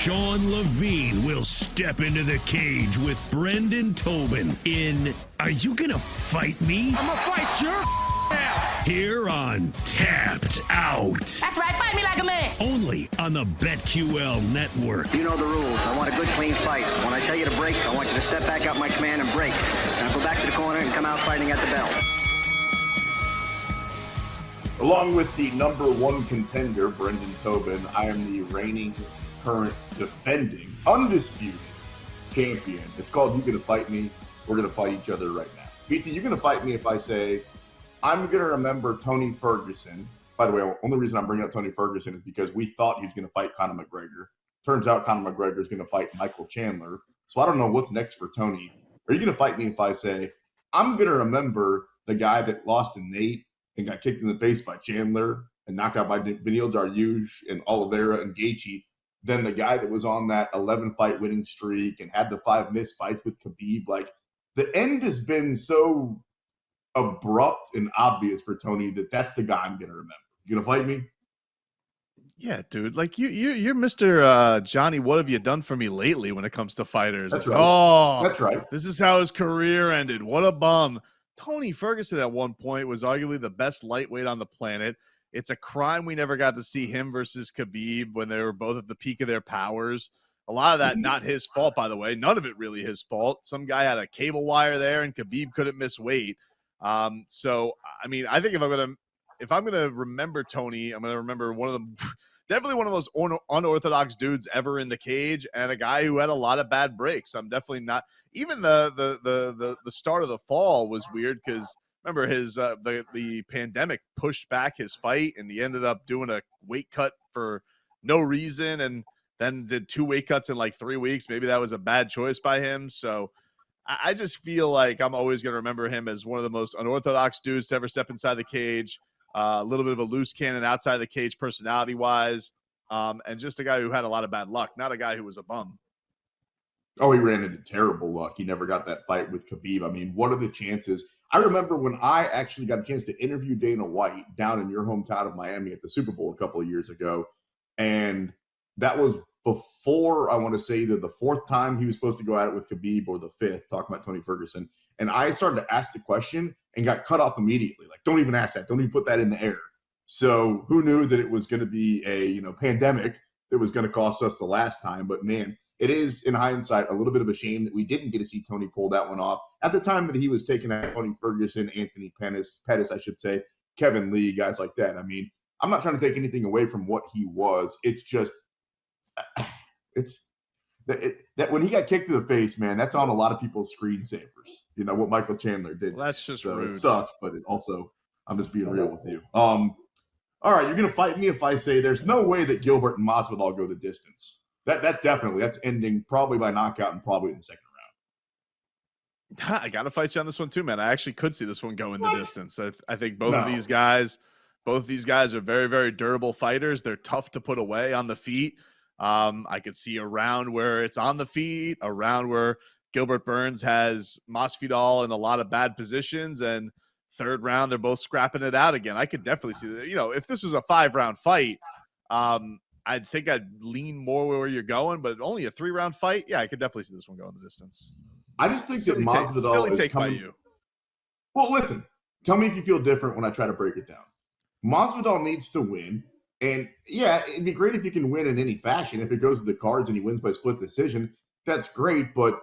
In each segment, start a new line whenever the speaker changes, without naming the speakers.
Sean Levine will step into the cage with Brendan Tobin in Are You Gonna Fight Me?
I'm gonna fight your ass!
Here on Tapped Out.
That's right, fight me like a man.
Only on the BetQL network.
You know the rules. I want a good, clean fight. When I tell you to break, I want you to step back out my command and break. Now go back to the corner and come out fighting at the bell.
Along with the number one contender, Brendan Tobin, I am the reigning, current, defending, undisputed champion. It's called You Gonna Fight Me. We're gonna fight each other right now. BT, you gonna fight me if I say, I'm gonna remember Tony Ferguson. By the way, the only reason I'm bringing up Tony Ferguson is because we thought he was gonna fight Conor McGregor. Turns out Conor McGregor is gonna fight Michael Chandler. So I don't know what's next for Tony. Are you gonna fight me if I say, I'm gonna remember the guy that lost to Nate and got kicked in the face by Chandler and knocked out by Beneil Dariush and Oliveira and Gaethje, then the guy that was on that 11-fight winning streak and had the 5 missed fights with Khabib. Like, the end has been so abrupt and obvious for Tony that's the guy I'm going to remember. You going to fight me?
Yeah, dude. Like, you're Mr. Johnny, what have you done for me lately when it comes to fighters?
That's right.
Oh,
that's right.
This is how his career ended. What a bum. Tony Ferguson at one point was arguably the best lightweight on the planet. It's a crime we never got to see him versus Khabib when they were both at the peak of their powers. A lot of that not his fault, by the way. None of it really his fault. Some guy had a cable wire there, and Khabib couldn't miss weight. So, I mean, I think if I'm gonna remember Tony, I'm gonna remember definitely one of those unorthodox dudes ever in the cage, and a guy who had a lot of bad breaks. I'm definitely not. Even the start of the fall was weird because remember his the pandemic pushed back his fight, and he ended up doing a weight cut for no reason, and then did 2 weight cuts in like 3 weeks. Maybe that was a bad choice by him. So I just feel like I'm always gonna remember him as one of the most unorthodox dudes to ever step inside the cage. A little bit of a loose cannon outside the cage personality-wise, and just a guy who had a lot of bad luck, not a guy who was a bum.
Oh, he ran into terrible luck. He never got that fight with Khabib. I mean, what are the chances? I remember when I actually got a chance to interview Dana White down in your hometown of Miami at the Super Bowl a couple of years ago, and that was before, I want to say, either the 4th time he was supposed to go at it with Khabib or the 5th, talking about Tony Ferguson. And I started to ask the question and got cut off immediately. Like, don't even ask that. Don't even put that in the air. So who knew that it was going to be a pandemic that was going to cost us the last time? But, man, it is, in hindsight, a little bit of a shame that we didn't get to see Tony pull that one off at the time that he was taking out Tony Ferguson, Anthony Pettis, I should say, Kevin Lee, guys like that. I mean, I'm not trying to take anything away from what he was. It's just that when he got kicked to the face, man, that's on a lot of people's screensavers. You know what Michael Chandler did.
Well, that's just rude.
It sucks, but it also, I'm just being real with you. All right, you're gonna fight me if I say there's no way that Gilbert and Masvidal go the distance. That's ending probably by knockout and probably in the second round.
I gotta fight you on this one too, man. I actually could see this one going the distance. I think both of these guys are very, very durable fighters. They're tough to put away on the feet. I could see a round where it's on the feet, a round where Gilbert Burns has Masvidal in a lot of bad positions, and third round they're both scrapping it out again. I could definitely see that. If this was a 5-round fight, I think I'd lean more where you're going, but only a 3-round fight. Yeah, I could definitely see this one going the distance.
I just think that Masvidal is coming. By you. Well, listen, tell me if you feel different when I try to break it down. Masvidal needs to win. And, yeah, it'd be great if you can win in any fashion. If it goes to the cards and he wins by split decision, that's great. But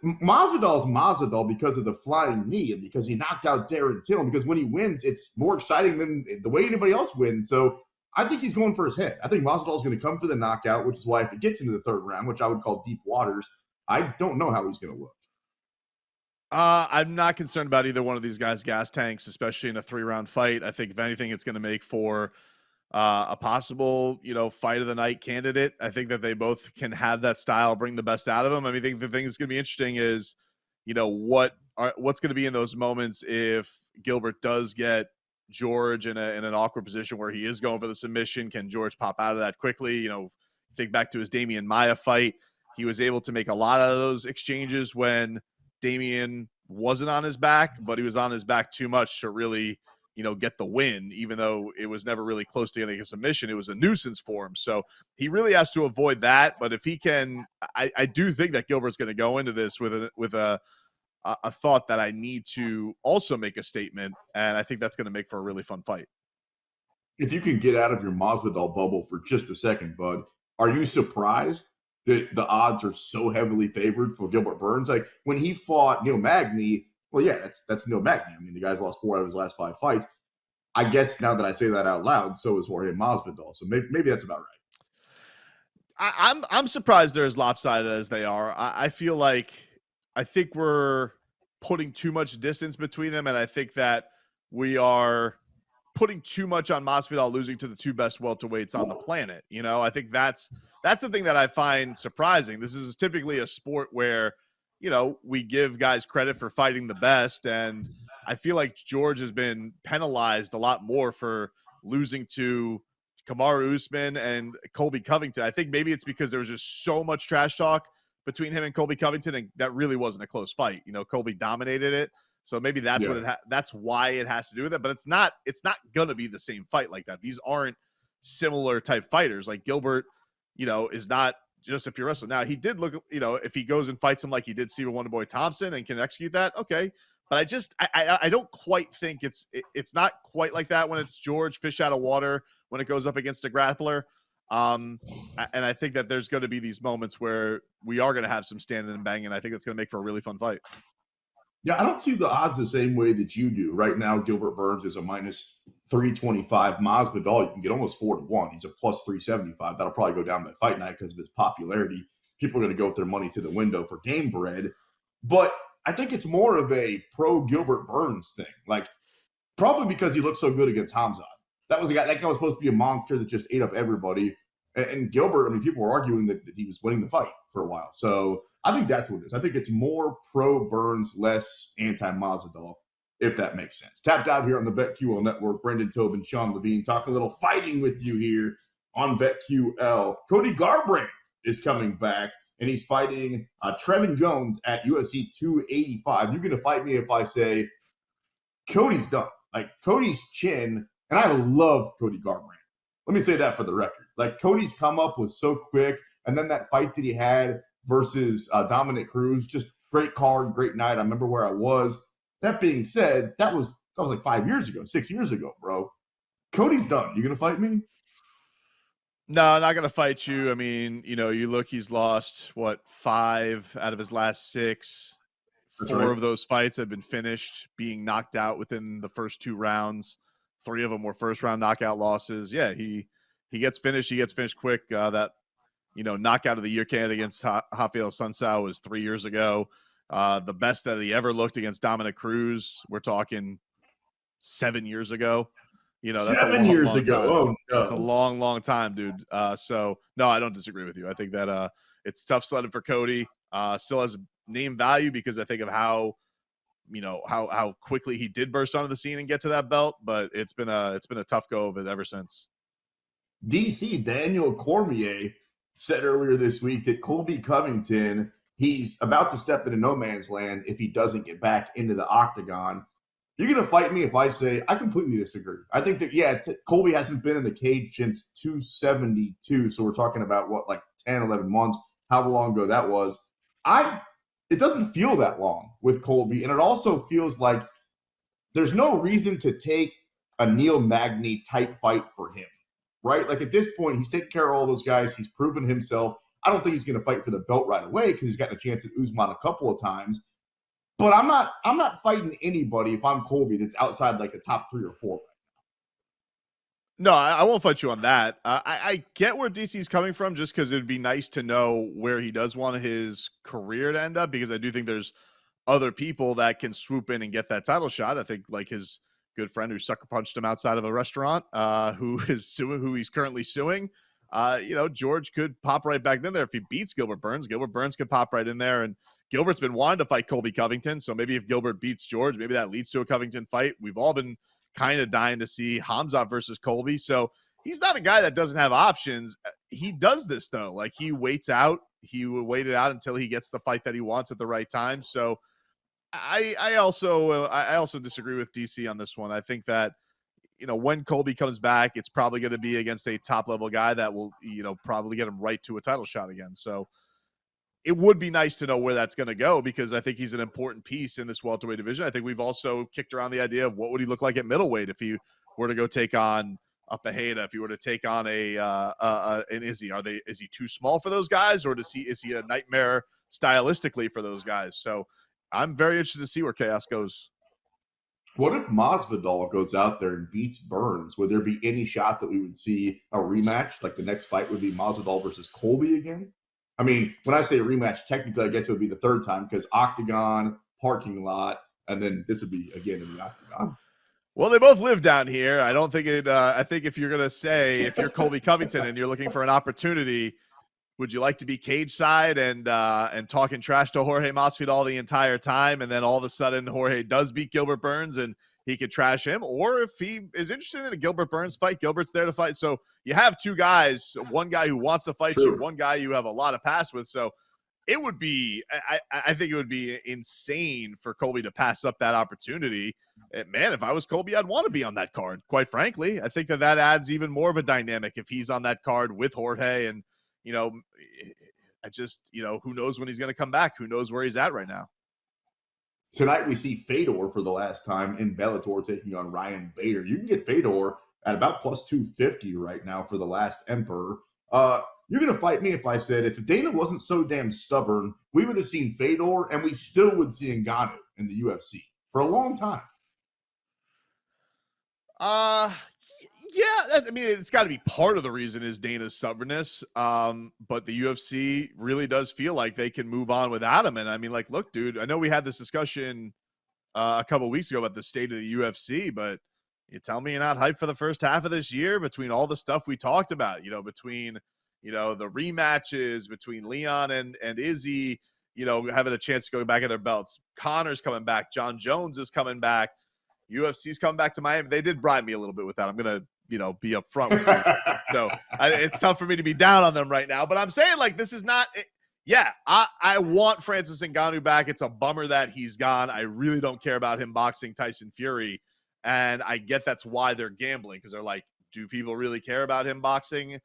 Masvidal's Masvidal because of the flying knee and because he knocked out Darren Till. Because when he wins, it's more exciting than the way anybody else wins. So I think he's going for his head. I think Masvidal's going to come for the knockout, which is why if it gets into the third round, which I would call deep waters, I don't know how he's going to look.
I'm not concerned about either one of these guys' gas tanks, especially in a 3-round fight. I think, if anything, it's going to make for a possible, fight of the night candidate. I think that they both can have that style, bring the best out of them. I mean, I think the thing that's going to be interesting is, what's going to be in those moments if Gilbert does get George in an awkward position where he is going for the submission. Can George pop out of that quickly? Think back to his Damian Maia fight. He was able to make a lot of those exchanges when Damian wasn't on his back, but he was on his back too much to really, get the win, even though it was never really close to getting a submission. It was a nuisance for him. So he really has to avoid that. But if he can, I do think that Gilbert's going to go into this with a thought that I need to also make a statement. And I think that's going to make for a really fun fight.
If you can get out of your Masvidal bubble for just a second, bud, are you surprised that the odds are so heavily favored for Gilbert Burns? Like when he fought Neil Magny, well, yeah, that's Neil Magny. I mean, the guy's lost 4 out of his last 5 fights. I guess now that I say that out loud, so is Jorge Masvidal. So maybe that's about right.
I'm surprised they're as lopsided as they are. I feel like I think we're putting too much distance between them, and I think that we are putting too much on Masvidal losing to the 2 best welterweights on the planet. I think that's the thing that I find surprising. This is typically a sport where we give guys credit for fighting the best, and I feel like George has been penalized a lot more for losing to Kamaru Usman and Colby Covington. I think maybe it's because there was just so much trash talk between him and Colby Covington, and that really wasn't a close fight. Colby dominated it, so maybe that's that's why it has to do with it. But it's not gonna be the same fight like that. These aren't similar type fighters. Like Gilbert, is not just a pure wrestler. Now he did look, if he goes and fights him like he did Stephen Wonderboy Thompson and can execute that, okay. But I don't quite think it's not quite like that when it's George fish out of water when it goes up against a grappler. And I think that there's going to be these moments where we are going to have some standing and banging. I think it's going to make for a really fun fight.
Yeah, I don't see the odds the same way that you do. Right now, Gilbert Burns is a -325. Masvidal, you can get almost 4-1. He's a +375. That'll probably go down by fight night because of his popularity. People are going to go with their money to the window for game bread. But I think it's more of a pro Gilbert Burns thing. Like, probably because he looked so good against Hamzat. That was a guy, that guy was supposed to be a monster that just ate up everybody. And Gilbert, I mean, people were arguing that he was winning the fight for a while. So I think that's what it is. I think it's more pro Burns, less anti-Masvidal, if that makes sense. Tapped out here on the BetQL network, Brendan Tobin, Sean Levine, talk a little fighting with you here on BetQL. Cody Garbrandt is coming back, and he's fighting Trevin Jones at UFC 285. You're going to fight me if I say Cody's done. Like, Cody's chin, and I love Cody Garbrandt. Let me say that for the record. Like, Cody's come up was so quick, and then that fight that he had versus Dominic Cruz, just great card, great night. I remember where I was. That being said, that was like 5 years ago, 6 years ago, bro. Cody's done. You going to fight me?
No, I'm not going to fight you. I mean, you look, he's lost, 5 out of his last 6.
That's
4
right.
of those fights have been finished, being knocked out within the first 2 rounds. 3 of them were first-round knockout losses. Yeah, he gets finished. He gets finished quick. That knockout of the year candidate against Rafael Sunsao was 3 years ago. The best that he ever looked against Dominic Cruz, we're talking 7 years ago. That's
7 years ago.
Time.
Oh, no.
That's a long, long time, dude. So, no, I don't disagree with you. I think that it's tough sledding for Cody. Still has name value because I think of how quickly he did burst onto the scene and get to that belt, but it's been a tough go of it ever since.
DC Daniel Cormier said earlier this week that Colby Covington, he's about to step into no man's land if he doesn't get back into the octagon. You're going to fight me if I say I completely disagree. I think that, Colby hasn't been in the cage since 272, so we're talking about, 10, 11 months, however long ago that was. It doesn't feel that long with Colby, and it also feels like there's no reason to take a Neil Magny type fight for him, right? Like, at this point, he's taken care of all those guys. He's proven himself. I don't think he's going to fight for the belt right away because he's gotten a chance at Usman a couple of times. But I'm not fighting anybody if I'm Colby that's outside like the top 3 or 4 right
now. No, I won't fight you on that. I get where DC's coming from just because it'd be nice to know where he does want his career to end up, because I do think there's other people that can swoop in and get that title shot. I think like his good friend who sucker punched him outside of a restaurant, who he's currently suing. George could pop right back in there if he beats Gilbert Burns. Gilbert Burns could pop right in there, and Gilbert's been wanting to fight Colby Covington, so maybe if Gilbert beats George, maybe that leads to a Covington fight. We've all been kind of dying to see Hamzat versus Colby, so he's not a guy that doesn't have options. He does this, though. Like, he waits out. He will wait it out until he gets the fight that he wants at the right time. So I also disagree with DC on this one. I think that when Colby comes back, it's probably going to be against a top-level guy that will, probably get him right to a title shot again. So it would be nice to know where that's going to go, because I think he's an important piece in this welterweight division. I think we've also kicked around the idea of what would he look like at middleweight if he were to go take on a Pereira, if he were to take on an Izzy. Is he too small for those guys, or is he a nightmare stylistically for those guys? So I'm very interested to see where Chaos goes.
What if Masvidal goes out there and beats Burns? Would there be any shot that we would see a rematch? Like the next fight would be Masvidal versus Colby again? I mean, when I say a rematch, technically, I guess it would be the third time, because octagon, parking lot, and then this would be again in the octagon.
Well, they both live down here. I don't think it. I think if you're gonna say, if you're Colby Covington and you're looking for an opportunity, would you like to be cage side and talking trash to Jorge Masvidal the entire time, and then all of a sudden Jorge does beat Gilbert Burns and he could trash him? Or if he is interested in a Gilbert Burns fight, Gilbert's there to fight. So you have two guys, one guy who wants to fight you, one guy you have a lot of pass with. So it would be, I think it would be insane for Colby to pass up that opportunity. Man, if I was Colby, I'd want to be on that card, quite frankly. I think that adds even more of a dynamic if he's on that card with Jorge. And I just, who knows when he's going to come back? Who knows where he's at right now?
Tonight we see Fedor for the last time in Bellator taking on Ryan Bader. You can get Fedor at about plus 250 right now for the last Emperor. You're going to fight me if I said if Dana wasn't so damn stubborn, we would have seen Fedor and we still would see Ngannou in the UFC for a long time.
Yeah, I mean, it's got to be part of the reason is Dana's stubbornness. But the UFC really does feel like they can move on without him. And I mean, like, look, dude, I know we had this discussion a couple of weeks ago about the state of the UFC, but you tell me you're not hyped for the first half of this year between all the stuff we talked about, between, the rematches between Leon and Izzy, having a chance to go back at their belts. Connor's coming back. John Jones is coming back. UFC's coming back to Miami. They did bribe me a little bit with that. I'm going to, be up front with you. So it's tough for me to be down on them right now. But I'm saying, like, this is not I want Francis Ngannou back. It's a bummer that he's gone. I really don't care about him boxing Tyson Fury. And I get that's why they're gambling, because they're like, do people really care about him boxing?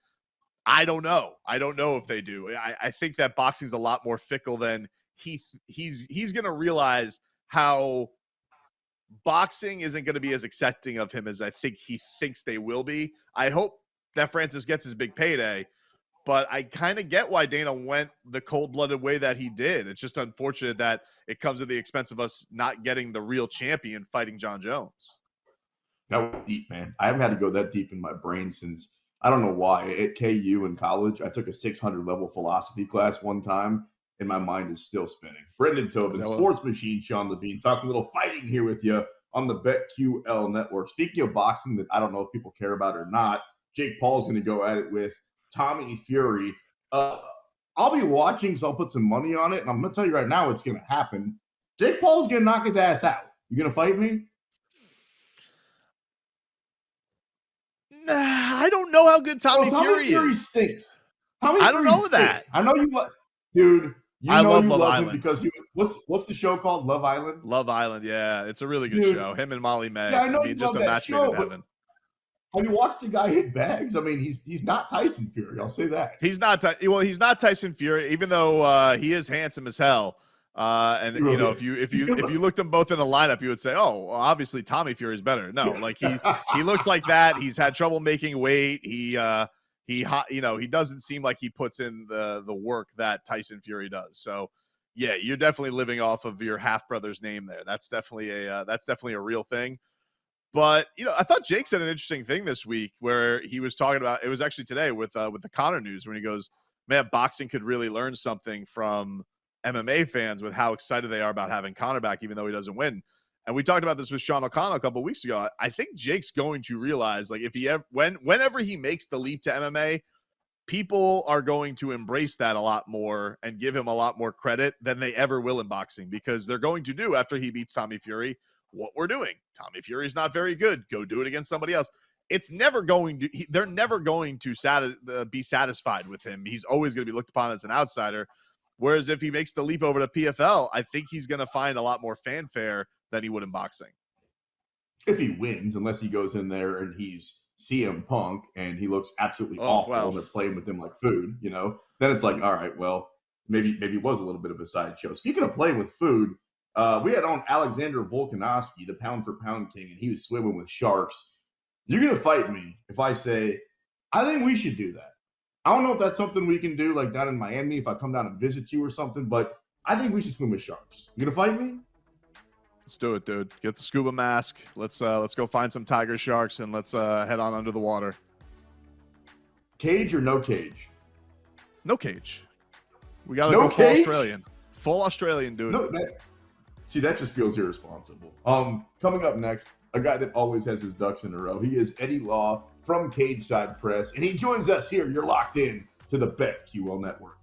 I don't know. I don't know if they do. I think that boxing's a lot more fickle than he's going to realize how boxing isn't going to be as accepting of him as I think he thinks they will be. I hope that Francis gets his big payday, but I kind of get why Dana went the cold-blooded way that he did. It's just unfortunate that it comes at the expense of us not getting the real champion fighting John Jones.
That was deep, man. I haven't had to go that deep in my brain since, I don't know why. At KU in college, I took a 600 level philosophy class one time, and my mind is still spinning. Brendan Tobin, Sports Machine Sean Levine, talking a little fighting here with you on the BetQL network. Speaking of boxing that I don't know if people care about or not, Jake Paul's going to go at it with Tommy Fury. I'll be watching, so I'll put some money on it, and I'm going to tell you right now it's going to happen. Jake Paul's going to knock his ass out. You going to fight me?
Nah, I don't know how good Tommy Fury is.
Stinks.
I don't know that.
I know you love, dude.
I love Love Island
because what's the show called? Love Island.
Love Island, yeah, it's a really good show. Him and Molly May.
Yeah, I know you
just
love
a
that
match
show,
made in heaven.
Have you watched the guy hit bags? I mean, he's not Tyson Fury. I'll say that.
He's not. He's not Tyson Fury, even though he is handsome as hell. And really if you looked them both in a lineup, you would say, oh, well, obviously Tommy Fury is better. No, like he looks like that. He's had trouble making weight. He doesn't seem like he puts in the work that Tyson Fury does. So yeah, you're definitely living off of your half brother's name there. That's definitely a real thing. But I thought Jake said an interesting thing this week where he was talking about, it was actually today with the Connor news, when he goes, man, boxing could really learn something from MMA fans with how excited they are about having Connor back, even though he doesn't win. And we talked about this with Sean O'Connell a couple of weeks ago. I think Jake's going to realize, like, whenever he makes the leap to MMA, people are going to embrace that a lot more and give him a lot more credit than they ever will in boxing, because they're going to do, after he beats Tommy Fury, what we're doing. Tommy Fury's not very good. Go do it against somebody else. It's never going to, they're never going to be satisfied with him. He's always going to be looked upon as an outsider. Whereas if he makes the leap over to PFL, I think he's going to find a lot more fanfare than he would in boxing.
if he wins, unless he goes in there and he's CM Punk and he looks absolutely awful and they're playing with him like food, then it's like, all right, well, maybe it was a little bit of a sideshow. Speaking of playing with food, we had on Alexander Volkanovski, the pound for pound king, and he was swimming with sharks. You're going to fight me if I say, I think we should do that. I don't know if that's something we can do like down in Miami if I come down and visit you or something, but I think we should swim with sharks. You going to fight me?
Let's do it, dude. Get the scuba mask. Let's go find some tiger sharks and let's head on under the water.
Cage or no cage?
No cage. We got to go full Australian. Full Australian, dude.
No, that just feels irresponsible. Coming up next, a guy that always has his ducks in a row. He is Eddie Law from Cage Side Press, and he joins us here. You're locked in to the BetQL Network.